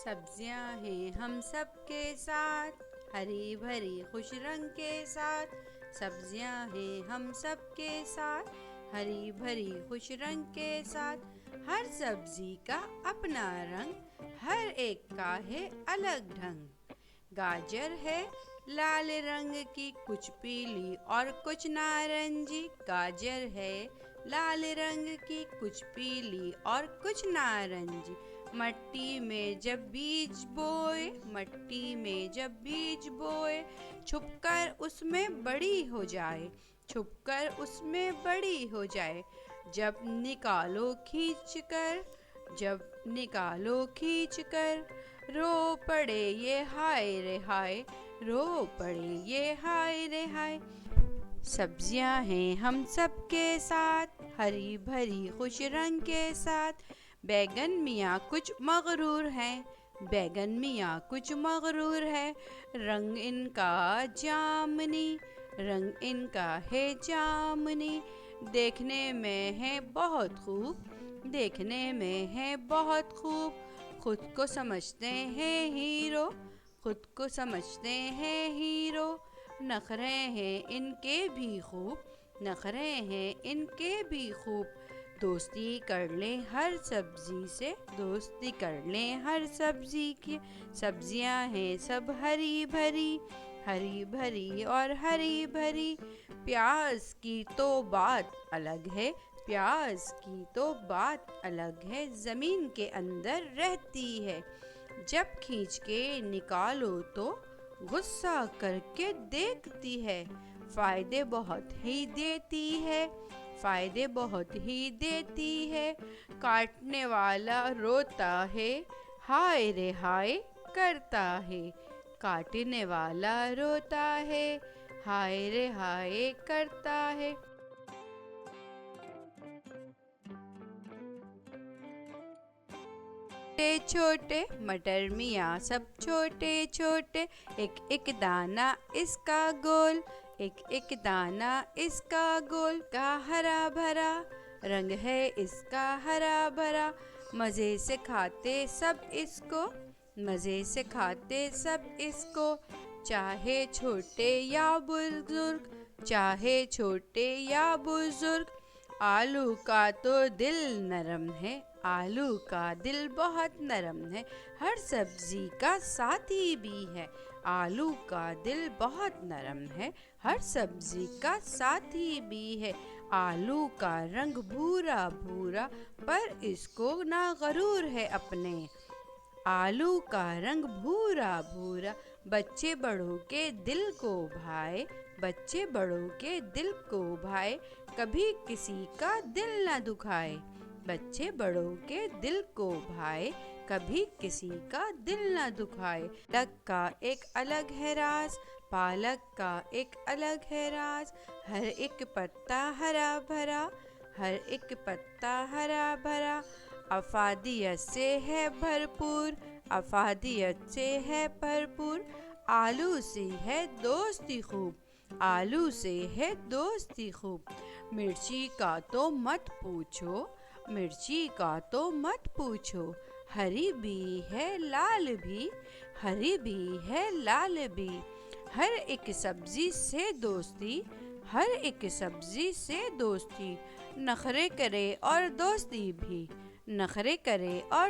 सब्जियां हैं हम सब के साथ, हरी भरी खुश रंग के साथ। सब्जियां हैं हम सब के साथ, हरी भरी खुश रंग के साथ। हर सब्जी का अपना रंग, हर एक का है अलग ढंग। गाजर है लाल रंग की, कुछ पीली और कुछ नारंगी। गाजर है लाल रंग की, कुछ पीली और कुछ नारंगी। मट्टी में जब बीज बोए, मट्टी में जब बीज बोए, छुपकर उसमें बड़ी हो जाए, छुपकर उसमें बड़ी हो जाए। जब निकालो खींच कर, जब निकालो खींच कर, रो पड़े ये हाय रे हाय, रो पड़े ये हाय रे हाय। सब्जियां हैं हम सब के साथ, हरी भरी खुश रंग के साथ। बैगन मियाँ कुछ मगरूर हैं, बैगन मियाँ कुछ मगरूर है। रंग इनका जामनी, रंग इनका है जामनी। देखने में है बहुत खूब, देखने में है बहुत खूब। खुद को समझते हैं हीरो, खुद को समझते हैं हीरो। नखरे हैं इनके भी खूब, नखरे हैं इनके भी खूब। दोस्ती कर लें हर सब्जी से, दोस्ती कर लें हर सब्जी की। सब्जियां हैं सब हरी भरी, हरी भरी और हरी भरी। प्याज की तो बात अलग है, प्याज की तो बात अलग है, ज़मीन के अंदर रहती है। जब खींच के निकालो तो गुस्सा करके देखती है। फायदे बहुत ही देती है, फायदे बहुत ही देती है। काटने वाला रोता है, हाय रे हाय करता है। काटने वाला रोता है, हाय रे हाय करता है। छोटे छोटे मटर मियाँ सब छोटे छोटे, एक एक दाना इसका गोल, एक एक दाना इसका गोल। का हरा भरा रंग है इसका हरा भरा। मज़े से खाते सब इसको, मज़े से खाते सब इसको। चाहे छोटे या बुजुर्ग, चाहे छोटे या बुजुर्ग। आलू का तो दिल नरम है, आलू का दिल बहुत नरम है। हर सब्जी का साथी भी है, आलू का दिल बहुत नरम है। हर सब्जी का साथी भी है। आलू का रंग भूरा भूरा, पर इसको ना गरूर है अपने। आलू का रंग भूरा भूरा, बच्चे बड़ों के दिल को भाए, बच्चे बड़ों के दिल को भाए। कभी किसी का दिल न दुखाए, बच्चे बड़ों के दिल को भाए, कभी किसी का दिल न दुखाए। पालक का एक अलग है राज, पालक का एक अलग है राज। हर एक पत्ता हरा भरा, हर एक पत्ता हरा भरा। अफादियत से है भरपूर, अफादियत से है भरपूर। आलू से है दोस्ती खूब, आलू से है दोस्ती खूब। मिर्ची का तो मत पूछो, मिर्ची का तो मत पूछो। हरी भी है लाल भी, हरी भी है लाल भी। हर एक सब्जी से दोस्ती, हर एक सब्जी से दोस्ती। नखरे करे और दोस्ती भी, नखरे करे और